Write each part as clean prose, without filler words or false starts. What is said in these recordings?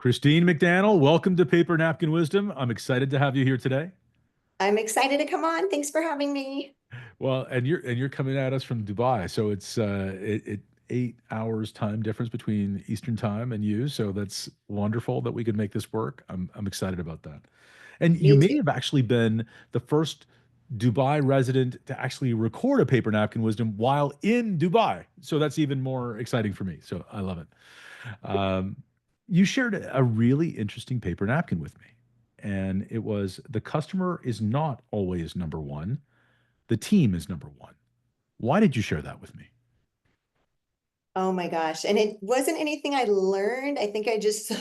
Christine McDannell, welcome to Paper Napkin Wisdom. I'm excited to have you here today. I'm excited to come on. Thanks for having me. Well, and you're coming at us from Dubai, so it's 8 hours time difference between Eastern time and you. So that's wonderful that we could make this work. I'm excited about that. And you Me may too. have actually been the first Dubai resident to actually record a Paper Napkin Wisdom while in Dubai. So that's even more exciting for me. So I love it. Um, you shared a really interesting paper napkin with me, and it was the customer is not always number one, the team is number one. Why did you share that with me? Oh my gosh. And it wasn't anything I learned. I think I just,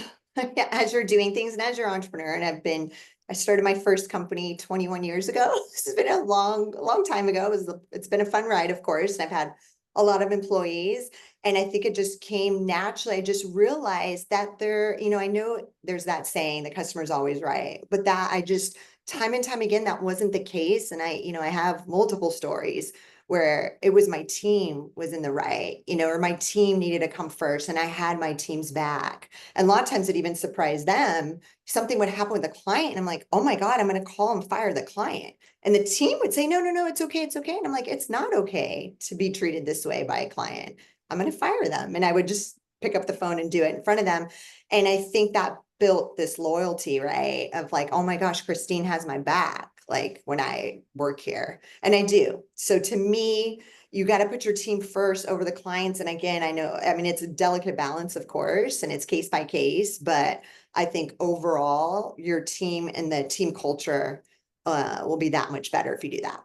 as you're doing things and as you're an entrepreneur, and I started my first company 21 years ago. This has been a long time ago. It's been a fun ride, of course. And I've had a lot of employees. And I think it just came naturally. I just realized that I know there's that saying, the customer's always right. But that I just, time and time again, that wasn't the case. And I have multiple stories where it was my team was in the right, or my team needed to come first and I had my team's back. And a lot of times it even surprised them. Something would happen with the client and I'm like, oh my God, I'm going to call and fire the client. And the team would say, no, no, no, it's okay. It's okay. And I'm like, it's not okay to be treated this way by a client. I'm going to fire them. And I would just pick up the phone and do it in front of them. And I think that built this loyalty, right? Of like, oh my gosh, Christine has my back. Like when I work here. And I do. So to me, you got to put your team first over the clients. And again, I mean, it's a delicate balance, of course, and it's case by case, but I think overall, your team and the team culture will be that much better if you do that.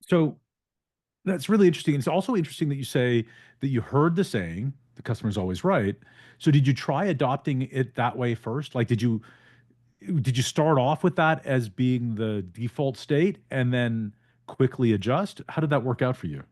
So that's really interesting. It's also interesting that you say that you heard the saying, the customer's always right. So did you try adopting it that way first? Like, did you start off with that as being the default state and then quickly adjust? How did that work out for you?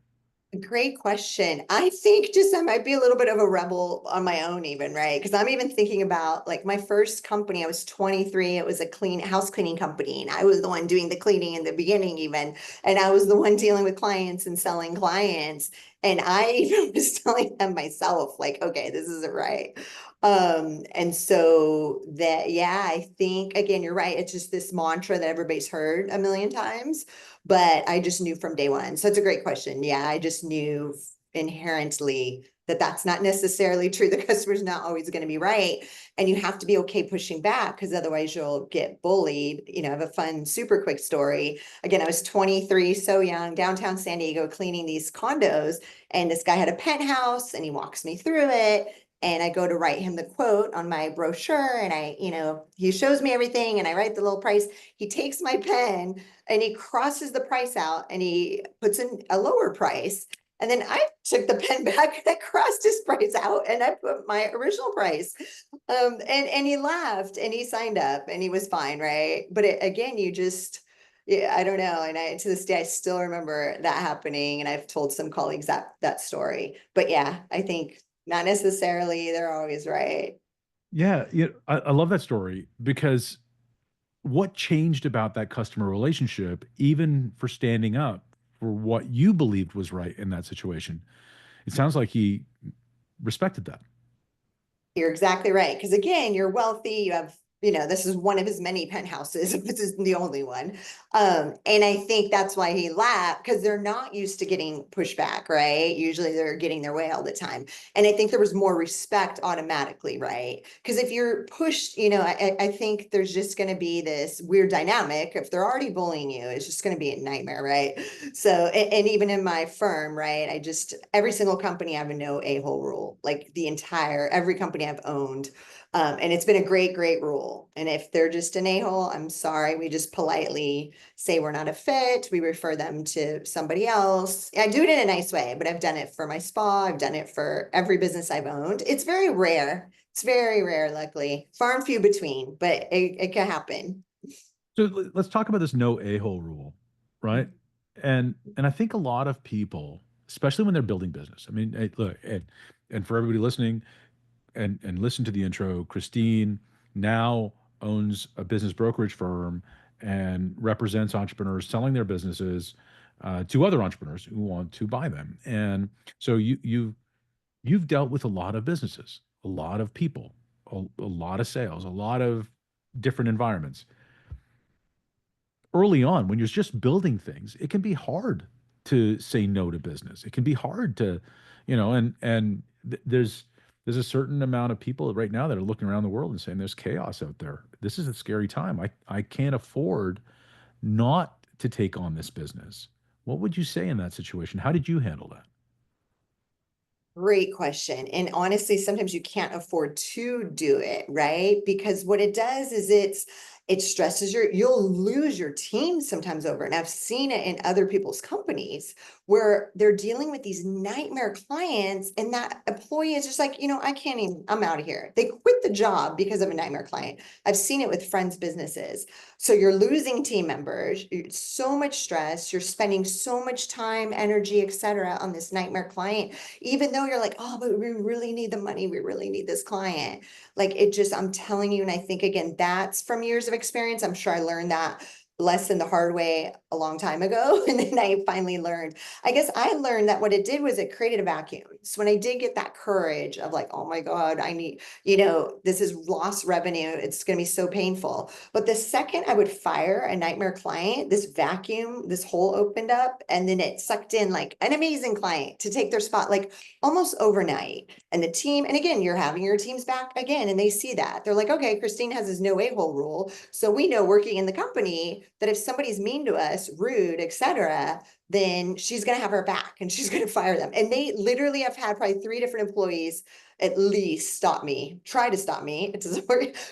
Great question. I think just I might be a little bit of a rebel on my own, even, right? Because I'm even thinking about like my first company, I was 23. It was a clean house cleaning company. And I was the one doing the cleaning in the beginning, even. And I was the one dealing with clients and selling clients. And I even was telling them myself, like, okay, this isn't right. And so that, yeah, I think again, you're right. It's just this mantra that everybody's heard a million times, but I just knew from day one. So it's a great question. Yeah, I just knew inherently that that's not necessarily true. The customer's not always going to be right. And you have to be okay pushing back because otherwise you'll get bullied. I have a fun, super quick story. Again, I was 23, so young, downtown San Diego, cleaning these condos. And this guy had a penthouse and he walks me through it. And I go to write him the quote on my brochure and he shows me everything and I write the little price. He takes my pen and he crosses the price out and he puts in a lower price. And then I took the pen back and I crossed his price out and I put my original price. And he laughed and he signed up and he was fine, right? But again, yeah, I don't know. And to this day, I still remember that happening. And I've told some colleagues that story. But yeah, I think not necessarily they're always right. Yeah, I love that story because what changed about that customer relationship, even for standing up for what you believed was right in that situation? It sounds like he respected that. You're exactly right. Because again, you're wealthy, this is one of his many penthouses. This isn't the only one. And I think that's why he laughed because they're not used to getting pushback, right? Usually they're getting their way all the time. And I think there was more respect automatically, right? Because if you're pushed, I think there's just going to be this weird dynamic. If they're already bullying you, it's just going to be a nightmare, right? So, and even in my firm, right? Every single company, I have a no a-hole rule, like every company I've owned. And it's been a great, great rule. And if they're just an a-hole, I'm sorry. We just politely say we're not a fit. We refer them to somebody else. I do it in a nice way, but I've done it for my spa. I've done it for every business I've owned. It's very rare. It's very rare, luckily. Far and few between, but it can happen. So let's talk about this no a-hole rule, right? And I think a lot of people, especially when they're building business, I mean, hey, look, and for everybody listening, and listen to the intro, Christine now owns a business brokerage firm and represents entrepreneurs selling their businesses to other entrepreneurs who want to buy them. And so you've dealt with a lot of businesses, a lot of people. a lot of sales, a lot of different environments. Early on, when you're just building things, it can be hard to say no to business. It can be hard to, there's a certain amount of people right now that are looking around the world and saying there's chaos out there. This is a scary time. I can't afford not to take on this business. What would you say in that situation? How did you handle that? Great question. And honestly, sometimes you can't afford to do it, right? Because what it does is it stresses you'll lose your team sometimes over. And I've seen it in other people's companies where they're dealing with these nightmare clients, and that employee is just like, I can't even, I'm out of here. They quit the job because of a nightmare client. I've seen it with friends' businesses. So you're losing team members, so much stress, you're spending so much time, energy, etc., on this nightmare client, even though you're like, oh, but we really need the money, we really need this client. Like it just, I'm telling you, and I think again, that's from years of experience. I'm sure I learned that lesson the hard way a long time ago. And then I finally learned, I guess I learned that what it did was it created a vacuum. So when I did get that courage of like, oh my God, I need, this is lost revenue. It's going to be so painful. But the second I would fire a nightmare client, this vacuum, this hole opened up, and then it sucked in like an amazing client to take their spot, like almost overnight. And the team, and again, you're having your teams back again, and they see that. They're like, okay, Christine has this no a-hole rule. So we know working in the company that if somebody's mean to us, rude, etc., then she's going to have her back and she's going to fire them. And they literally have had probably 3 different employees at least try to stop me. It's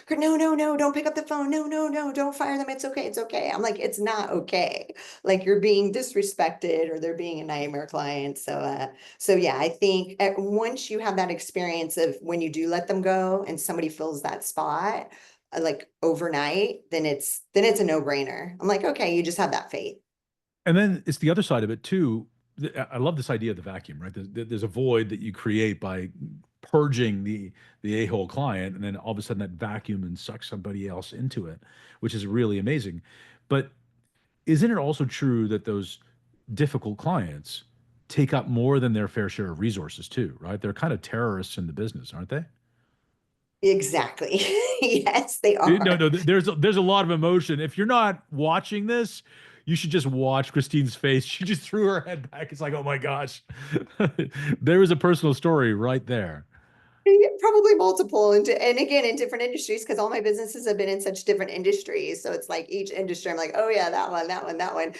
no, no, no, don't pick up the phone. No, no, no, don't fire them. It's okay. It's okay. I'm like, it's not okay. Like you're being disrespected or they're being a nightmare client. So yeah, I think once you have that experience of when you do let them go and somebody fills that spot, like overnight, then it's a no-brainer. I'm like, okay, you just have that faith. And then it's the other side of it too. I love this idea of the vacuum, right? There's a void that you create by purging the a-hole client, and then all of a sudden that vacuum and sucks somebody else into it, which is really amazing. But isn't it also true that those difficult clients take up more than their fair share of resources too, right? They're kind of terrorists in the business, aren't they? Exactly. Yes, they No, are. no, there's a lot of emotion. If you're not watching this, you should just watch Christine's face. She just threw her head back. It's like, oh my gosh. There is a personal story right there. Probably multiple, and again in different industries, because all my businesses have been in such different industries. So it's like each industry, I'm like, oh yeah, that one, that one, that one.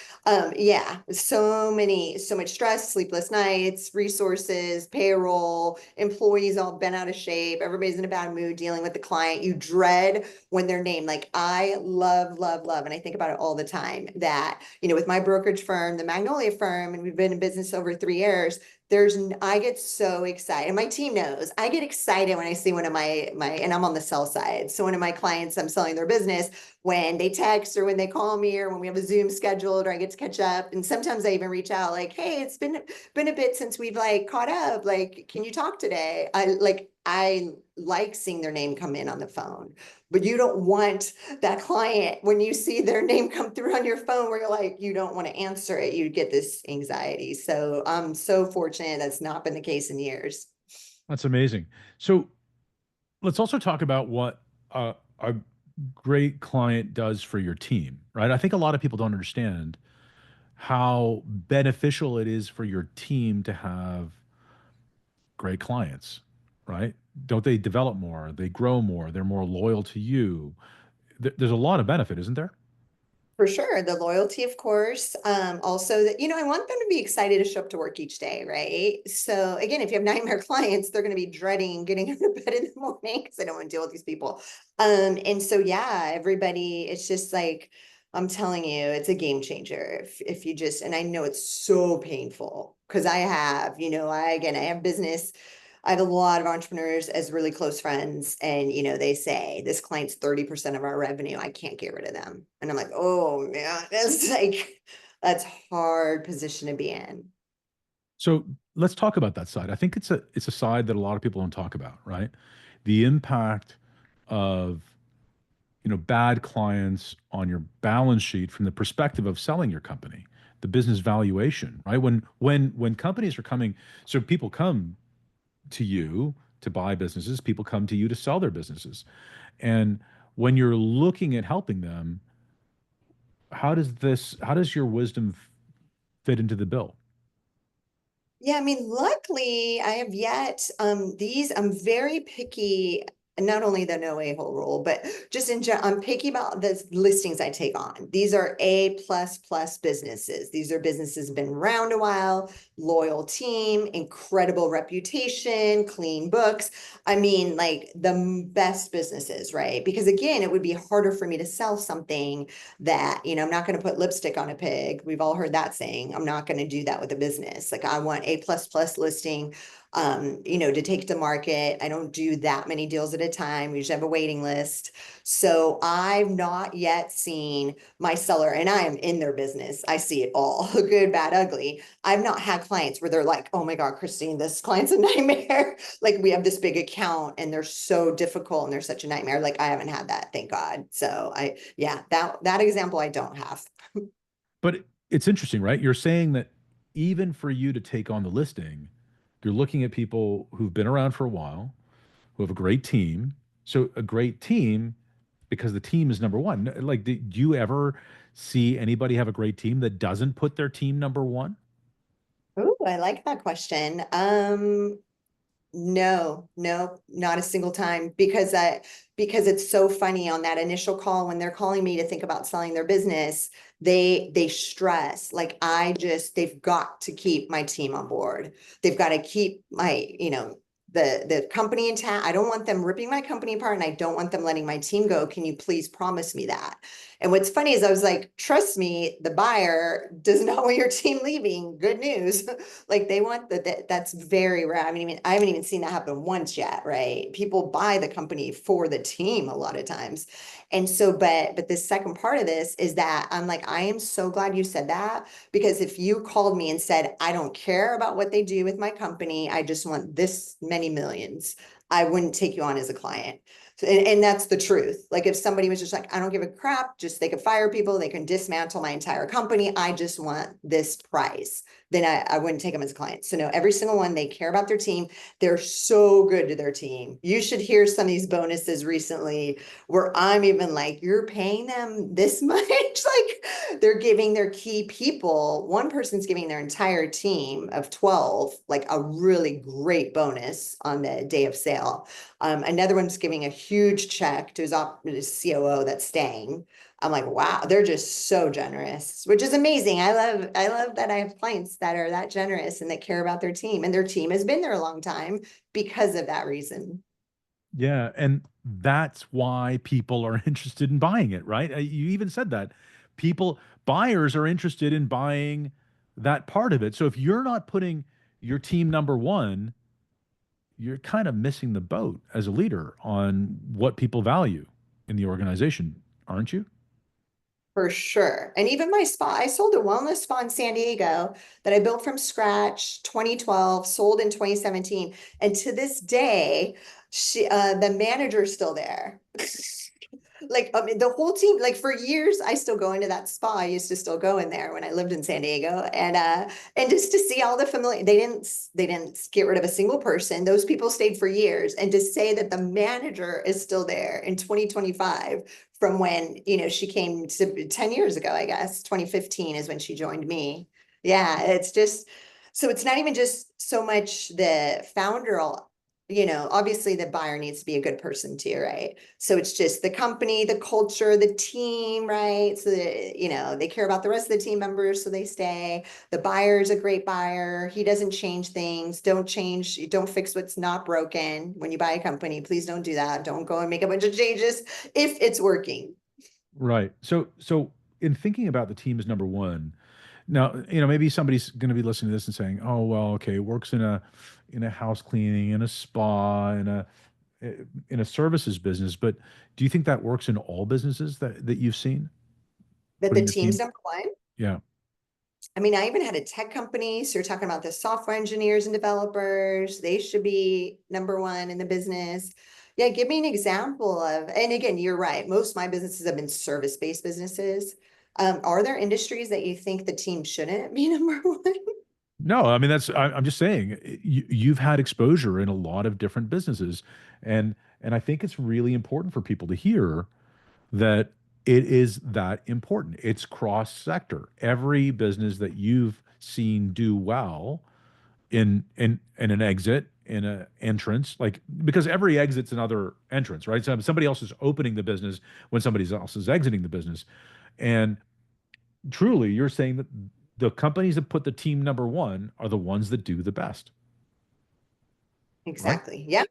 Yeah, so much stress, sleepless nights, resources, payroll, employees all bent out of shape. Everybody's in a bad mood dealing with the client. You dread when they're named. Like I love, love, love, and I think about it all the time that, with my brokerage firm, the Magnolia firm, and we've been in business over 3 years. I get so excited. And my team knows I get excited when I see one of and I'm on the sell side. So one of my clients, I'm selling their business, when they text or when they call me or when we have a Zoom scheduled or I get to catch up. And sometimes I even reach out like, hey, it's been a bit since we've like caught up. Like, can you talk today? I like seeing their name come in on the phone, but you don't want that client when you see their name come through on your phone where you're like, you don't want to answer it. You get this anxiety. So I'm so fortunate that's not been the case in years. That's amazing. So let's also talk about what a great client does for your team, right? I think a lot of people don't understand how beneficial it is for your team to have great clients, right? Don't they develop more? They grow more. They're more loyal to you. There's a lot of benefit, isn't there? For sure. The loyalty, of course. Also that, I want them to be excited to show up to work each day, right? So again, if you have nightmare clients, they're going to be dreading getting into bed in the morning because they don't want to deal with these people. And so yeah, everybody, it's just like, I'm telling you, it's a game changer if you just, and I know it's so painful because I have business. I have a lot of entrepreneurs as really close friends, and they say this client's 30% of our revenue. I can't get rid of them. And I'm like, oh man, that's hard position to be in. So let's talk about that side. I think it's a side that a lot of people don't talk about, right? The impact of bad clients on your balance sheet from the perspective of selling your company, the business valuation, right? When companies are coming, so people come to you to buy businesses. People come to you to sell their businesses. And when you're looking at helping them, how does your wisdom fit into the bill? Yeah, I mean, luckily I have yet, I'm very picky, not only the no a-hole rule, but just in general, I'm picky about the listings I take on. These are A plus plus businesses. These are businesses been around a while, loyal team, incredible reputation, clean books. I mean, like the best businesses, right? Because again, it would be harder for me to sell something that, I'm not going to put lipstick on a pig. We've all heard that saying. I'm not going to do that with a business. Like I want a plus plus listing, to take to market. I don't do that many deals at a time. We usually have a waiting list. So I've not yet seen my seller, and I am in their business. I see it all, good, bad, ugly. I've not had clients where they're like, oh my God, Christine, this client's a nightmare. Like we have this big account and they're so difficult and they're such a nightmare. Like I haven't had that, thank God. So yeah, that example I don't have. But it's interesting, right? You're saying that even for you to take on the listing, you're looking at people who've been around for a while, who have a great team. So a great team, because the team is number one. Like, do you ever see anybody have a great team that doesn't put their team number one? Oh, I like that question. No, no, not a single time because it's so funny on that initial call when they're calling me to think about selling their business, they stress like they've got to keep my team on board. They've got to keep the company intact. I don't want them ripping my company apart and I don't want them letting my team go. Can you please promise me that? And what's funny is I was like, trust me, the buyer does not want your team leaving. Good news. Like they want that's very rare. I haven't even seen that happen once yet, right? People buy the company for the team a lot of times. And so, but the second part of this is that I'm like, I am so glad you said that because if you called me and said, I don't care about what they do with my company, I just want this many millions, I wouldn't take you on as a client. And that's the truth. Like if somebody was just like, I don't give a crap, just they could fire people, they can dismantle my entire company. I just want this price. Then I wouldn't take them as a client. So no, every single one, they care about their team. They're so good to their team. You should hear some of these bonuses recently where I'm even like, you're paying them this much? Like they're giving their key people, one person's giving their entire team of 12, like a really great bonus on the day of sale. Another one's giving a huge check to his COO that's staying. I'm like, wow, they're just so generous, which is amazing. I love that I have clients that are that generous and that care about their team, and their team has been there a long time because of that reason. Yeah, and that's why people are interested in buying it, right? You even said that. Buyers are interested in buying that part of it. So if you're not putting your team number one, you're kind of missing the boat as a leader on what people value in the organization, aren't you? For sure. And even my spa, I sold a wellness spa in San Diego that I built from scratch, 2012, sold in 2017. And to this day, the manager is still there. Like the whole team, like for years, I still go into that spa. I used to still go in there when I lived in San Diego, and just to see all the familiar, they didn't get rid of a single person. Those people stayed for years, and to say that the manager is still there in 2025 from when she came to 10 years ago, I guess 2015 is when she joined me. Yeah, it's just so it's not even just so much the founder. Obviously the buyer needs to be a good person too, right? So it's just the company, the culture, the team, right? So that, they care about the rest of the team members, so they stay. The buyer is a great buyer. He doesn't change things. Don't fix what's not broken. When you buy a company, please don't do that. Don't go and make a bunch of changes if it's working. Right. So in thinking about the team as number one, now, maybe somebody's going to be listening to this and saying, "Oh, well, okay, it works in a house cleaning, in a spa, in a services business." But do you think that works in all businesses that you've seen? But the Putting your team's team, number one. yeah. I even had a tech company. So you're talking about the software engineers and developers. They should be number one in the business. Yeah, give me an example of, and again, you're right. Most of my businesses have been service-based businesses. Are there industries that you think the team shouldn't be number one? No, I mean I'm just saying you've had exposure in a lot of different businesses, and I think it's really important for people to hear that it is that important. It's cross sector. Every business that you've seen do well in an exit, in an entrance, like because every exit's another entrance, right? So somebody else is opening the business when somebody else is exiting the business, and truly, you're saying that the companies that put the team number one are the ones that do the best, right? Exactly. Yeah.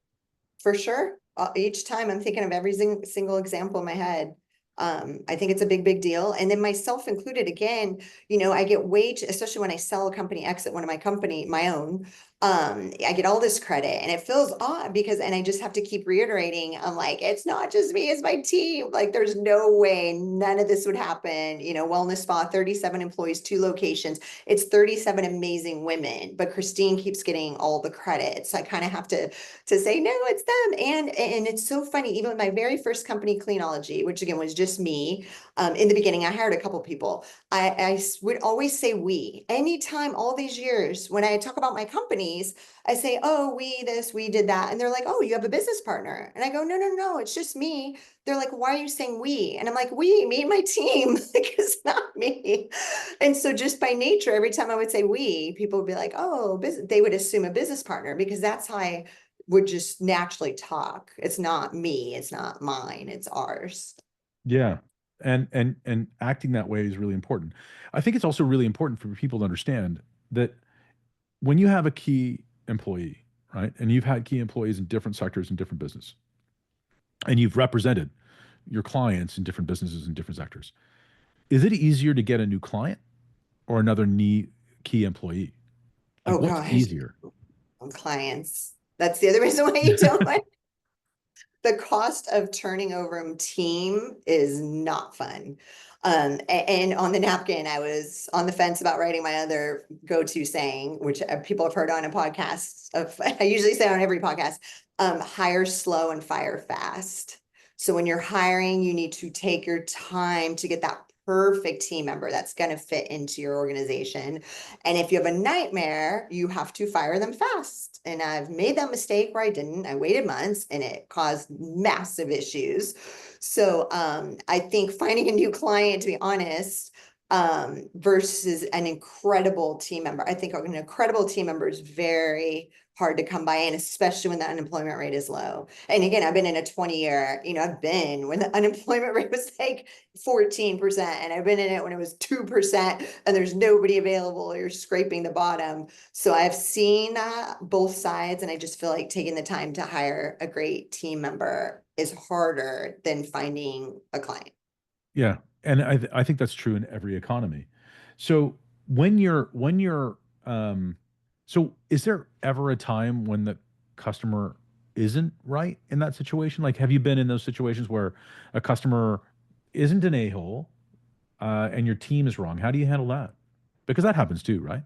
For sure. Each time I'm thinking of every single example in my head. I think it's a big deal. And then myself included, again, I get especially when I sell a company, exit one of my own, I get all this credit and it feels odd because, and I just have to keep reiterating, I'm like, it's not just me, it's my team. Like there's no way none of this would happen. Wellness spa, 37 employees, 2 locations. It's 37 amazing women, but Christine keeps getting all the credit. So I kind of have to say, no, it's them. And it's so funny, even with my very first company, Cleanology, which again was just me, in the beginning, I hired a couple people. I would always say we. Anytime all these years, when I talk about my companies, I say, oh, we this, we did that. And they're like, oh, you have a business partner. And I go, no, it's just me. They're like, why are you saying we? And I'm like, me and my team, like it's not me. And so just by nature, every time I would say we, people would be like, oh, they would assume a business partner because that's how I would just naturally talk. It's not me, it's not mine, it's ours. Yeah. And acting that way is really important. I think it's also really important for people to understand that when you have a key employee, right, and you've had key employees in different sectors and different business, and you've represented your clients in different businesses and different sectors, is it easier to get a new client or another key employee? Like, Oh what's gosh, easier? clients. That's the other reason why you don't like the cost of turning over a team is not fun. And on the napkin, I was on the fence about writing my other go-to saying, which people have heard on a podcast of, I usually say on every podcast, hire slow and fire fast. So when you're hiring, you need to take your time to get that perfect team member that's going to fit into your organization. And if you have a nightmare, you have to fire them fast. And I've made that mistake where I didn't. I waited months and it caused massive issues. So I think finding a new client, to be honest, versus an incredible team member. I think an incredible team member is very hard to come by, and especially when the unemployment rate is low. And again, I've been in a 20-year, I've been when the unemployment rate was like 14%, and I've been in it when it was 2%, and there's nobody available, you're scraping the bottom. So I've seen both sides, and I just feel like taking the time to hire a great team member is harder than finding a client. Yeah, and I think that's true in every economy. So when you're so is there ever a time when the customer isn't right in that situation? Like, have you been in those situations where a customer isn't an a-hole, and your team is wrong? How do you handle that? Because that happens too, right?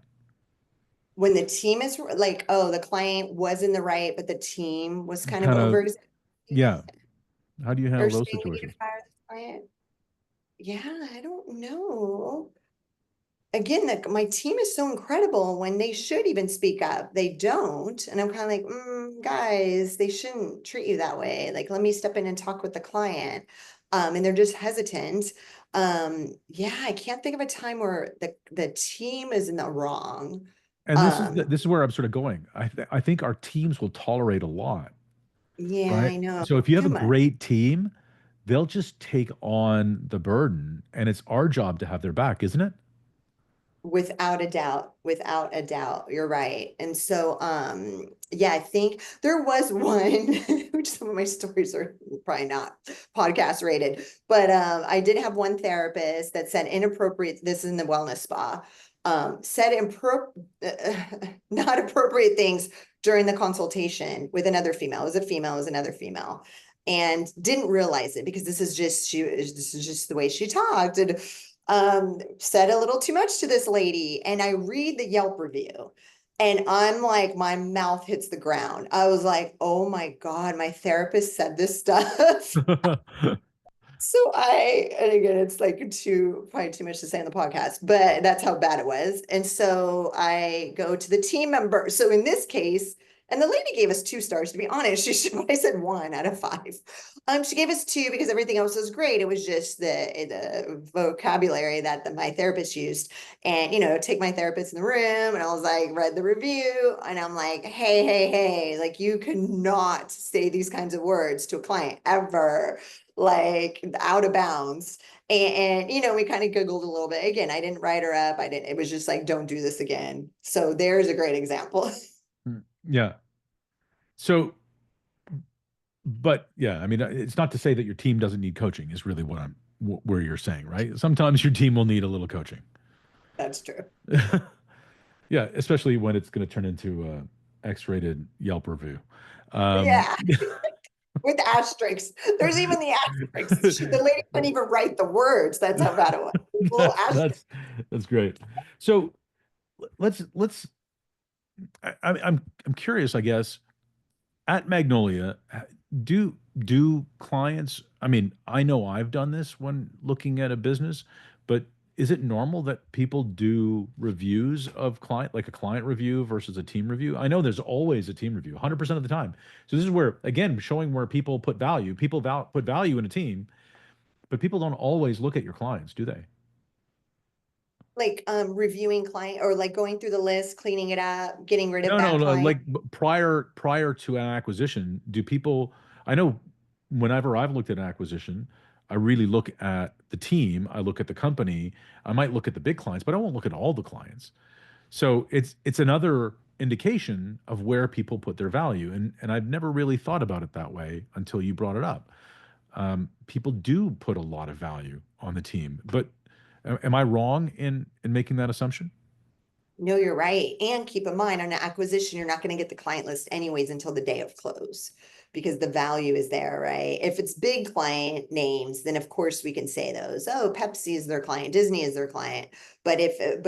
When the team is like, oh, the client was in the right, but the team was kind of Kind of, over yeah. How do you handle or those saying we need to situations? fire the client. Yeah, I don't know. Again, my team is so incredible when they should even speak up. They don't. And I'm kind of like, guys, they shouldn't treat you that way. Like, let me step in and talk with the client. And they're just hesitant. Yeah, I can't think of a time where the team is in the wrong. And Um, this is where I'm sort of going. I think our teams will tolerate a lot, yeah, right? I know. So if you have a Too much. great team, they'll just take on the burden, and it's our job to have their back, isn't it? Without a doubt, you're right. And so, yeah, I think there was one, which some of my stories are probably not podcast rated, but I did have one therapist that said inappropriate, this is in the wellness spa, said not appropriate things during the consultation with another female. It was a female, it was another female. And didn't realize it because this is just the way she talked. And said a little too much to this lady. And I read the Yelp review and I'm like, my mouth hits the ground. I was like, oh my God, my therapist said this stuff. So and again, it's like probably too much to say on the podcast, but that's how bad it was. And so I go to the team member. So in this case, and the lady gave us 2 stars, to be honest. She should, I said 1 out of 5. She gave us 2 because everything else was great. It was just the vocabulary that my therapist used. And, take my therapist in the room, and I was like, read the review, and I'm like, hey, hey, hey, like you cannot say these kinds of words to a client ever, like out of bounds. And we kind of giggled a little bit. Again, I didn't write her up. I didn't, it was just like, don't do this again. So there's a great example. Yeah. So, but yeah, I mean, it's not to say that your team doesn't need coaching, is really what where you're saying, right? Sometimes your team will need a little coaching. That's true. Yeah, especially when it's going to turn into a X-rated Yelp review. Um, Yeah. With asterisks. There's even the asterisks. The lady couldn't even write the words. That's how bad it was. Little that's asterisk. that's that's great. So let's I'm curious, I guess, at Magnolia, do clients, I mean, I know I've done this when looking at a business, but is it normal that people do reviews of client, like a client review versus a team review? I know there's always a team review 100% of the time. So this is where, again, showing where people put value. People put value in a team, but people don't always look at your clients, do they? Like reviewing client, or like going through the list, cleaning it up, getting rid of No, no, bad no. clients. Like prior to an acquisition, do people? I know whenever I've looked at an acquisition, I really look at the team. I look at the company. I might look at the big clients, but I won't look at all the clients. So it's another indication of where people put their value, and I've never really thought about it that way until you brought it up. People do put a lot of value on the team, but am I wrong in making that assumption? No, you're right. And keep in mind, on an acquisition, you're not going to get the client list anyways until the day of close, because the value is there, right? If it's big client names, then of course we can say those. Oh, Pepsi is their client, Disney is their client. But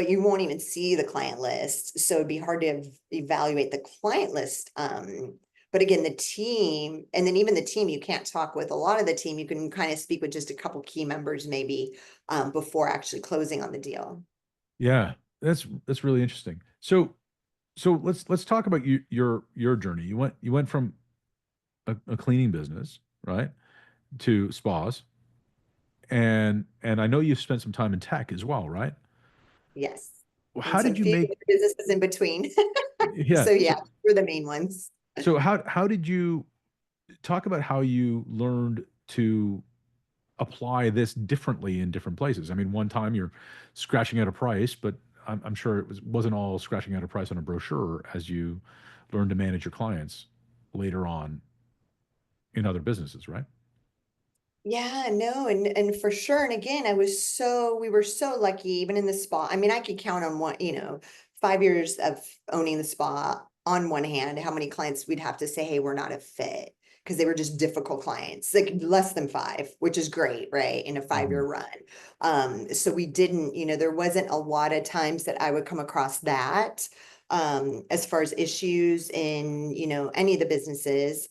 you won't even see the client list, so it'd be hard to evaluate the client list. But again, the team, and then even the team, you can't talk with a lot of the team. You can kind of speak with just a couple key members maybe, before actually closing on the deal. Yeah, that's really interesting. So let's talk about your journey. You went from a cleaning business, right, to spas, and I know you've spent some time in tech as well, right? Yes. And How some did you few make? businesses in between. Yeah. So So yeah, we're the main ones. so how did you talk about how you learned to apply this differently in different places? I mean, one time you're scratching out a price, but I'm sure wasn't all scratching out a price on a brochure as you learn to manage your clients later on in other businesses, right? Yeah, no, and for sure. And again, we were so lucky, even in the spa. I mean, I could count on 5 years of owning the spa on one hand, how many clients we'd have to say, hey, we're not a fit, because they were just difficult clients, like less than 5, which is great, right? In a 5-year Mhm. run. So we didn't, there wasn't a lot of times that I would come across that, as far as issues in, any of the businesses.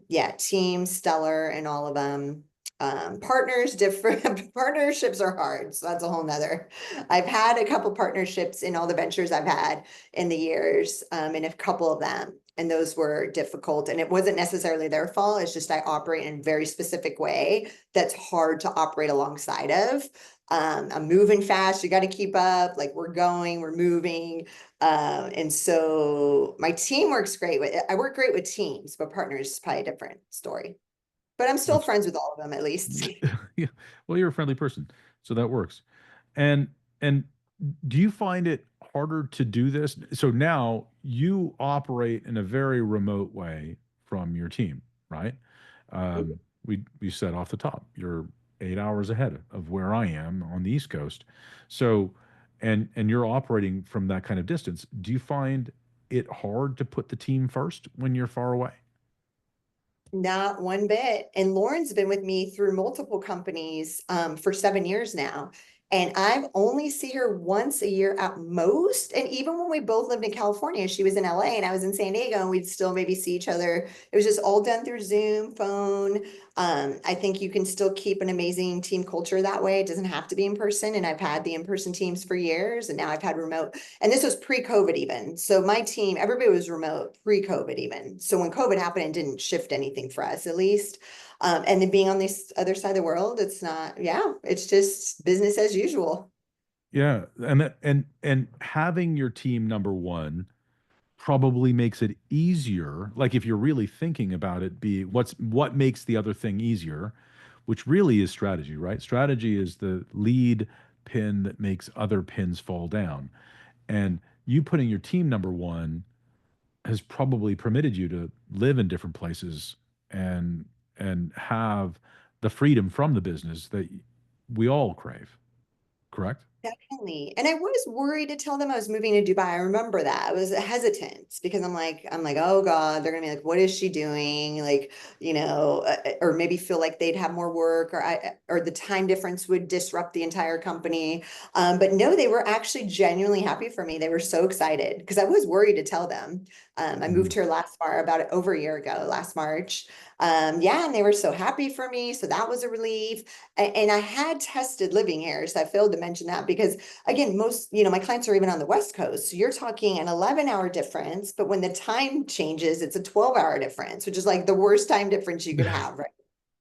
Yeah, team stellar and all of them. Partners different. Partnerships are hard, so that's a whole nother. I've had a couple partnerships in all the ventures I've had in the years, and a couple of them, and those were difficult, and it wasn't necessarily their fault. It's just I operate in a very specific way that's hard to operate alongside of. I'm moving fast, you got to keep up, like we're moving. And so my team works great with, I work great with teams, but partners is probably a different story. But I'm still That's friends with all of them at least. yeah. Well, you're a friendly person, so that works. And and do you find it harder to do this? So now you operate in a very remote way from your team, right? We said off the top, you're 8 hours ahead of where I am on the East Coast. So and you're operating from that kind of distance. Do you find it hard to put the team first when you're far away? Not one bit. And Lauren's been with me through multiple companies for 7 years now. And I've only see her once a year at most. And even when we both lived in California, she was in LA and I was in San Diego, and we'd still maybe see each other. It was just all done through Zoom, phone. I think you can still keep an amazing team culture that way. It doesn't have to be in person. And I've had the in-person teams for years, and now I've had remote. And this was pre-COVID even. So my team, everybody was remote pre-COVID even. So when COVID happened, it didn't shift anything for us, at least. And then being on this other side of the world, it's not, yeah, it's just business as usual. Yeah, and having your team number one probably makes it easier. Like if you're really thinking about it, be what makes the other thing easier, which really is strategy, right? Strategy is the lead pin that makes other pins fall down. And you putting your team number one has probably permitted you to live in different places and and have the freedom from the business that we all crave, correct? Definitely. And I was worried to tell them I was moving to Dubai. I remember that. I was hesitant because I'm like, oh God, they're gonna be like, what is she doing? Like, or maybe feel like they'd have more work, or the time difference would disrupt the entire company. But no, they were actually genuinely happy for me. They were so excited because I was worried to tell them. I moved Mhm. here about over a year ago, last March. Yeah, and they were so happy for me. So that was a relief. And I had tested living here. So I failed to mention that because, again, my clients are even on the West Coast. So you're talking an 11-hour difference, but when the time changes, it's a 12-hour difference, which is like the worst time difference you could have, right?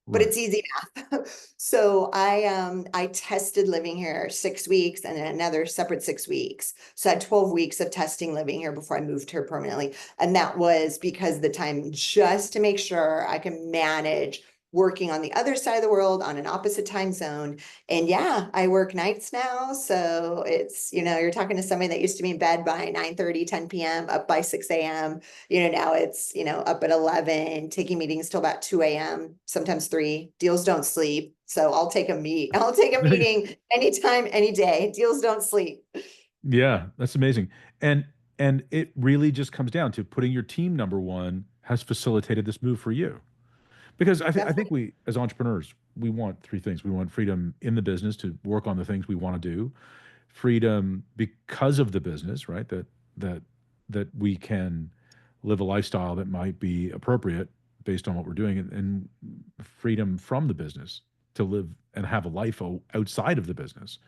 But Right. it's easy math. So I tested living here 6 weeks and then another separate 6 weeks. So I had 12 weeks of testing living here before I moved here permanently. And that was because the time just to make sure I can manage working on the other side of the world on an opposite time zone. And yeah, I work nights now. So it's, you're talking to somebody that used to be in bed by 9:30, 10 p.m., up by 6 a.m. Now it's, up at 11, taking meetings till about 2 a.m., sometimes 3. Deals don't sleep. So I'll take a meeting anytime, any day. Deals don't sleep. Yeah, that's amazing. And it really just comes down to putting your team number one has facilitated this move for you. Because I think Definitely. we as entrepreneurs, we want three things. We want freedom in the business to work on the things we want to do, freedom because of the business, right? That that we can live a lifestyle that might be appropriate based on what we're doing, and freedom from the business to live and have a life outside of the business.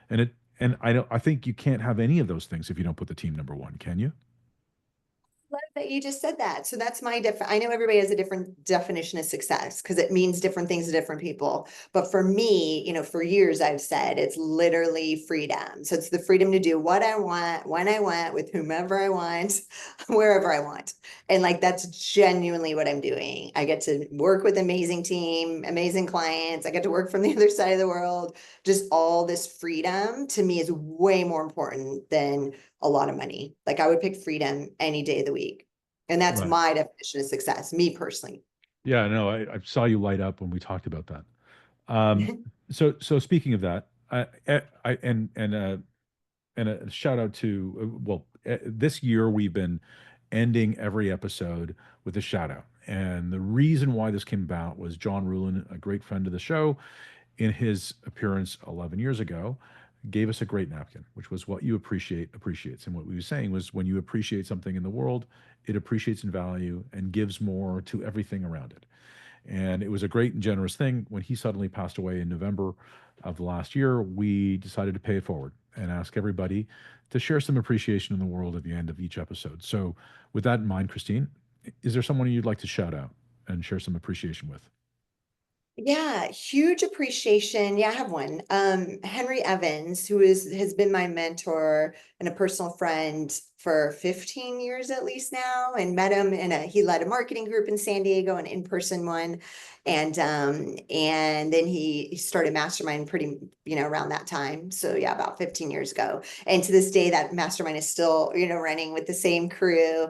And it and I think you can't have any of those things if you don't put the team number one, can you? Love that you just said that. So that's I know everybody has a different definition of success because it means different things to different people. But for me, for years I've said it's literally freedom. So it's the freedom to do what I want, when I want, with whomever I want, wherever I want. And like that's genuinely what I'm doing. I get to work with amazing team, amazing clients. I get to work from the other side of the world. Just all this freedom to me is way more important than a lot of money. Like I would pick freedom any day of the week. And that's Right. my definition of success, me personally. Yeah, no, I saw you light up when we talked about that. Um, so speaking of that, I and a shout out to this year we've been ending every episode with a shout out, and the reason why this came about was John Rulin, a great friend of the show, in his appearance 11 years ago, gave us a great napkin, which was what you appreciate appreciates. And what we were saying was when you appreciate something in the world, it appreciates in value and gives more to everything around it. And it was a great and generous thing. When he suddenly passed away in November of the last year, we decided to pay it forward and ask everybody to share some appreciation in the world at the end of each episode. So, with that in mind, Christine, is there someone you'd like to shout out and share some appreciation with? Yeah, huge appreciation. Yeah, I have one. Henry Evans, has been my mentor and a personal friend for 15 years at least now, and met him he led a marketing group in San Diego, an in-person one. And then he started Mastermind pretty, around that time. So yeah, about 15 years ago. And to this day, that Mastermind is still, running with the same crew.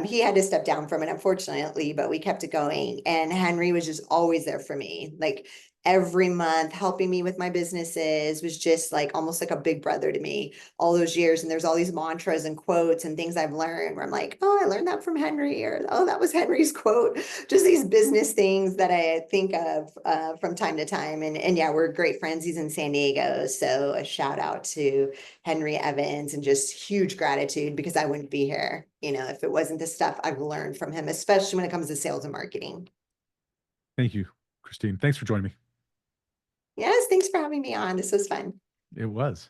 He had to step down from it, unfortunately, but we kept it going. And Henry was just always there for me. me. Like every month helping me with my businesses was just like almost like a big brother to me all those years. And there's all these mantras and quotes and things I've learned where I'm like, oh, I learned that from Henry, or oh, that was Henry's quote. Just these business things that I think of from time to time. And yeah, we're great friends. He's in San Diego. So a shout out to Henry Evans, and just huge gratitude, because I wouldn't be here, if it wasn't the stuff I've learned from him, especially when it comes to sales and marketing. Thank you, Christine. Thanks for joining me. Yes, thanks for having me on. This was fun. It was.